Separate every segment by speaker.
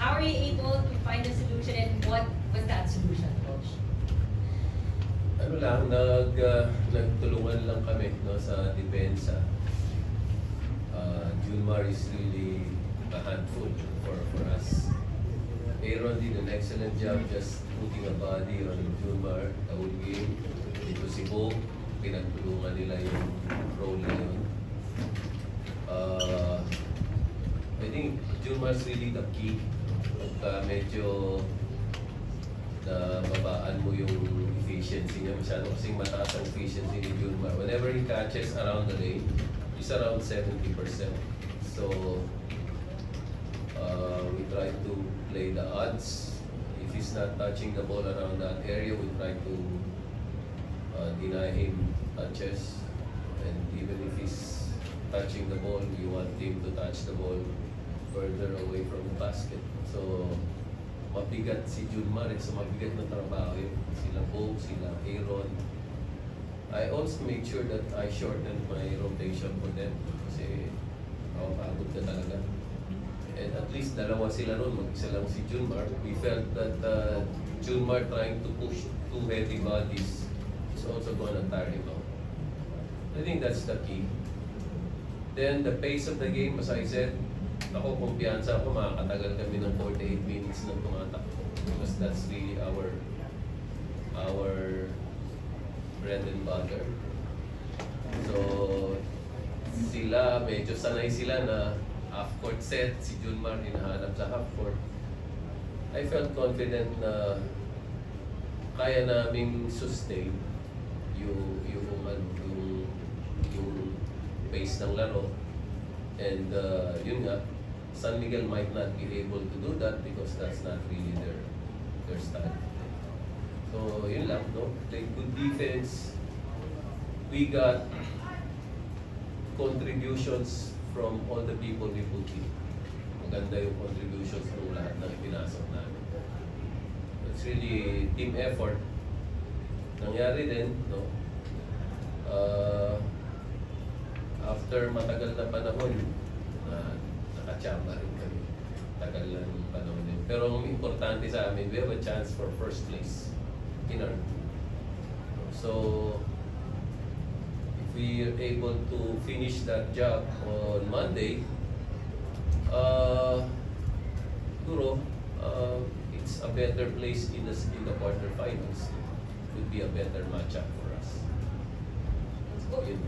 Speaker 1: How are you able to find a solution, and what was that solution, Coach?
Speaker 2: Ano lang, nagtulungan lang kami no, sa depensa. Junmar is really a handful for us. Aaron did an excellent job just putting a body on Junmar the whole game. Dito si Bo, pinagtulungan nila yung role na yun. I think Junmar's really the key. Pagka medyo babaan mo yung efficiency niya, masyado kasing mataas ang efficiency ni Junmar. Whenever he catches around the lane, he's around 70%. So, we try to play the odds. If he's not touching the ball around that area, we try to deny him touches. And even if he's touching the ball, we want him to touch the ball further away from the basket. So, mabigat si Junmar, so mabigat na trabaho yun. Sila Bo, sila Aaron. I also make sure that I shorten my rotation for them kasi pagod na talaga. And at least dalawa sila ron, mag-isa lang si Junmar. We felt that Junmar trying to push two heavy bodies is also going to tire him out. I think that's the key. Then the pace of the game, as I said, ako, kumpiyansa ako, makakatagal kami ng 48 minutes na tumatakbo. Because that's really our bread and butter. So, sila, medyo sanay sila na half-court set, si Junmar hinahanap sa half-court. I felt confident na kaya naming sustain yung pace ng laro. And yun nga, San Miguel might not be able to do that because that's not really their style. So yun lang, no? Played good defense. We got contributions from all the people we put in. Maganda yung contributions ng lahat ng pinasok namin. It's really team effort. Nangyari din, no? After matagal na panahon, nakachamba rin kami. Tagal na yung panahon din. Pero ang importante sa amin, we have a chance for first place in our group. So, if we are able to finish that job on Monday, siguro, it's a better place in the quarterfinals. It would be a better matchup for us. Yun.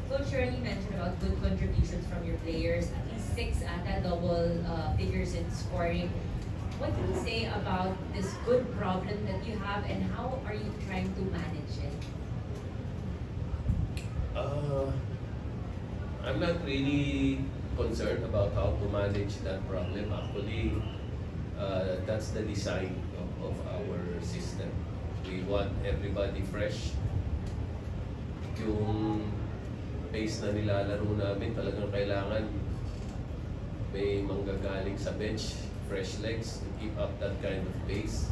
Speaker 1: Coach Shirley mentioned about good contributions from your players, at least 6 double figures in scoring. What can you say about this good problem that you have, and how are you trying to manage it?
Speaker 2: I'm not really concerned about how to manage that problem. Actually, that's the design of our system. We want everybody fresh. Yung pace na nilalaro namin, talagang kailangan may manggagaling sa bench, fresh legs to keep up that kind of pace.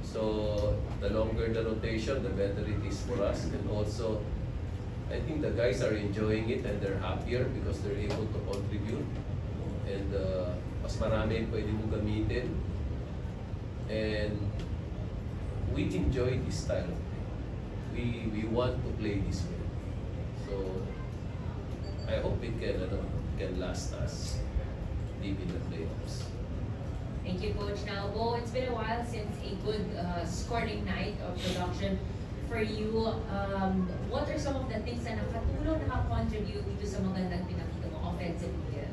Speaker 2: So, the longer the rotation, the better it is for us. And also, I think the guys are enjoying it and they're happier because they're able to contribute. And mas marami pwede mo gamitin. And we enjoy this style of play. We want to play this way. So, I hope it can last us deep in the playoffs.
Speaker 1: Thank you, Coach. Now, Bo, it's been a while since a good scoring night of production for you. What are some of the things na nakatulong, nakakontribute dito sa magandang pinakita mo offensively?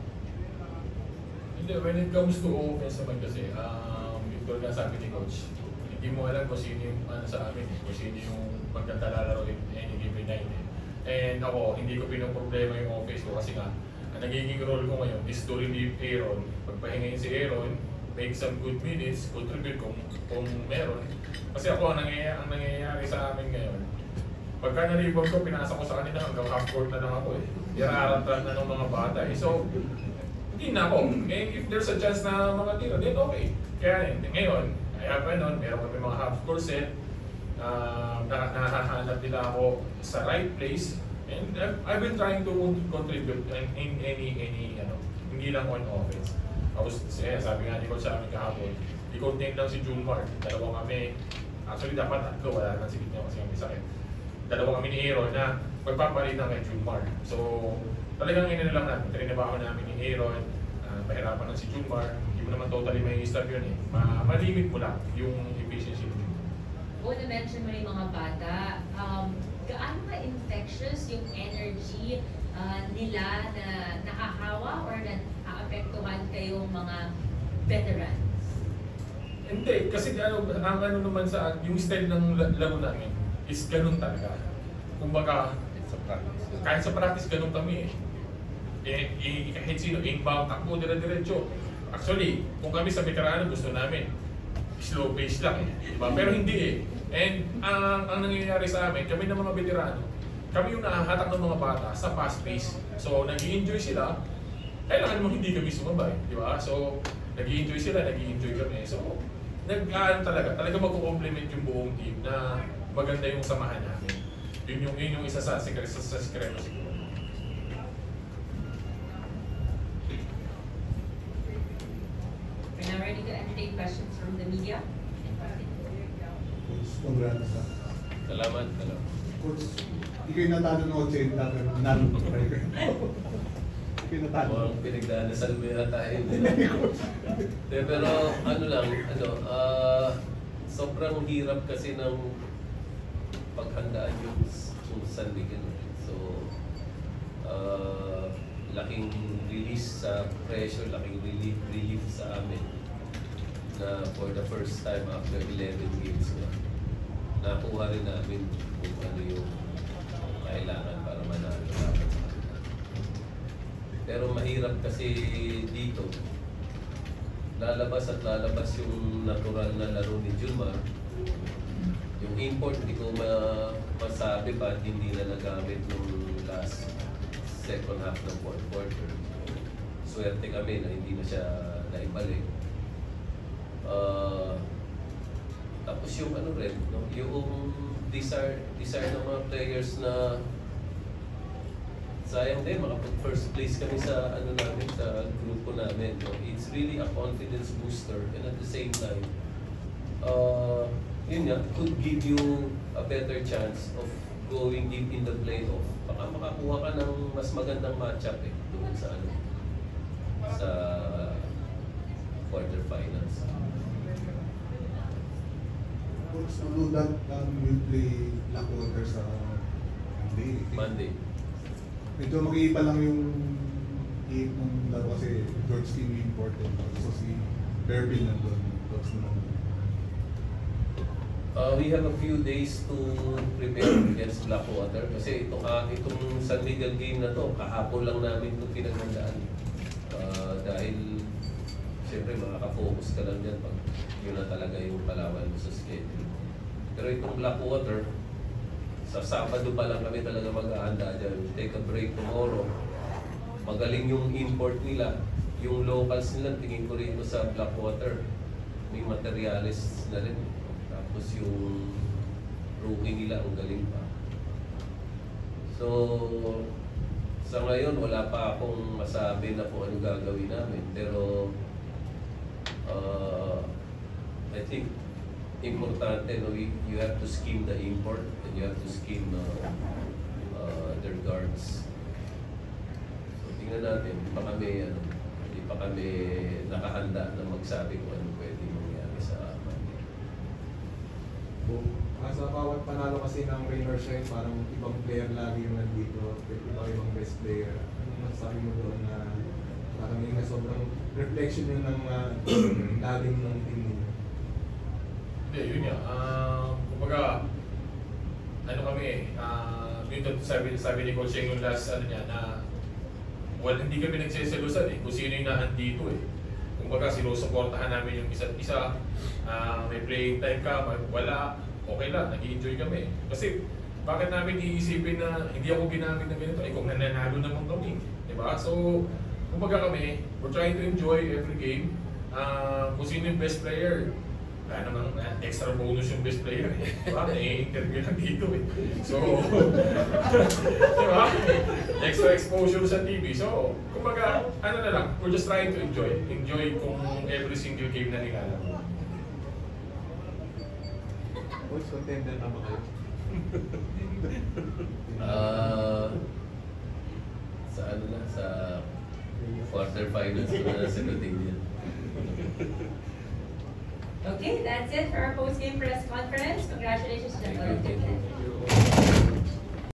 Speaker 3: When it comes to offense naman kasi, ito nga sabi ni Coach, hindi mo alam kung sino yung sa amin, kung sino yung magkatalalaro in any given night. And ako, hindi ko pinoproblema yung offense ko kasi nga, ang nagiging role ko ngayon is to relieve Aaron. Pagpahingayin si Aaron, make some good minutes, contribute kung meron. Kasi ako, ang nangyayari sa amin ngayon, pagka na-rebound ko, pinasa ko sa kanila hanggang half-court na lang ako eh. Irarantan na ng mga bata eh. So, hindi na ako. If there's a chance na mga tiro, then okay. Kaya ngayon, meron kami mga half-court set, nahahanap nila ako sa right place, and I've been trying to contribute in any hindi lang on offense. Tapos sabi nga ni Coach sa amin kahapon, i-contain lang si Junmar. Dalawang kami, actually dapat tatlo, wala nang sigit niya kasi kami sakit. Dalawang kami ni Aaron na magpapalitan kay Junmar. So talagang lang namin, trinabaho namin ni Aaron, mahirapan lang si Junmar. Hindi mo naman totally may stop yun eh. Malimit mo lang yung efficiency ni Junmar.
Speaker 1: O na-mention mo yung mga bata, gaano ka-infectious yung energy nila na nakahawa or na naapektuhan kayong mga veterans?
Speaker 3: Hindi, kasi ang ano naman yung style ng laro namin is ganun talaga. Kumbaga, kahit sa practice ganun kami kahit sino, inbound, takbo, dire-diretso. Actually, kung kami sa veterano, gusto namin slow pace lang diba? Pero hindi And ang nangyayari sa amin, kami ng mga veterano, kami yung nahahatak ng mga bata sa fast pace. So, nag-i-enjoy sila, kailangan naman hindi kami sumabay, di ba? So, nag-i-enjoy sila, nag-i-enjoy kami. So, talaga magko-complement yung buong team na maganda yung samahan namin. Yun yung isa sa sikreto siguro.
Speaker 1: We're now ready to entertain questions from the media.
Speaker 4: Congrats.
Speaker 2: Salamat.
Speaker 4: Coach, hindi kayo natalo ng 80 pero nanalo ko pa rin. Hindi kayo natalo.
Speaker 2: Mukhang pinagdadasal mo yata yun. Pero sobrang hirap kasi ng paghandaan yung San Miguel. So, laking release sa pressure, laking relief sa amin na for the first time after 11 games nakuha rin namin kung ano yung kailangan para manalo dapat sa kanila. Pero mahirap kasi dito, lalabas yung natural na laro ni Junmar. Yung import, hindi ko masabi pa hindi na nagamit yung last second half ng fourth quarter. Swerte kami na hindi na siya naibalik. Tapos yung yung desire ng mga players na sayang din, makapag first place kami sa namin, sa grupo namin. It's really a confidence booster and at the same time, yun nga, could give you a better chance of going deep in the playoff. Baka makakuha ka ng mas magandang matchup doon sa sa quarterfinals.
Speaker 4: Coach, that will play Blackwater sa Monday. Medyo mag-iiba lang yung game ng laro kasi George King important. So si Bervin nandun.
Speaker 2: We have a few days to prepare against Blackwater kasi itong San Miguel game na to, kahapon lang namin ito pinaghandaan. Dahil siyempre makaka-focus ka lang dyan pag yun na talaga yung kalaban mo sa schedule. Pero itong Blackwater, sa Sabado pa lang kami talaga mag-aanda dyan. Take a break tomorrow. Magaling yung import nila. Yung locals nila, tingin ko rito sa Blackwater, may materialist na rin. Tapos yung rookie nila, ang galing pa. So, sa ngayon, wala pa akong masabi na kung ano gagawin namin. Pero, I think importante, you have to scheme the import and you have to scheme their guards. So tingnan natin, hindi pa kami nakahanda na magsabi kung ano pwede mangyari sa Monday.
Speaker 5: Sa bawat panalo kasi ng rain or shine, parang ibang player lagi yung nandito, ibang best player. Ano masasabi mo doon na parang yung sobrang reflection yun ng lalim ng team niyo?
Speaker 3: Hindi, yun nga. Kumbaga, yun sabi ni Coach Sheng yung last na hindi kami nagseselusan kung sino yung naandito Kumbaga, sinusuportahan namin yung isa't isa. May playing time ka, wala, okay lang, nag-i-enjoy kami. Kasi, bakit namin iisipin na hindi ako ginamit na ganito? Kung nananalo naman kami. Diba? So, kumbaga kami, we're trying to enjoy every game. Kung sino yung best player, wala namang extra bonus yung best player eh. Diba? Nai-interview lang dito eh. So, diba? Extra exposure sa TV. So, kumbaga, ano na lang, we're just trying to enjoy. Enjoy kung every single game na nilalaro.
Speaker 5: Coach, contender na ba kayo?
Speaker 2: Sa ano na, sa quarterfinals ko na sagutin yan.
Speaker 1: Okay, that's it for our post-game press conference. Congratulations,
Speaker 2: Thank
Speaker 1: gentlemen.
Speaker 2: you.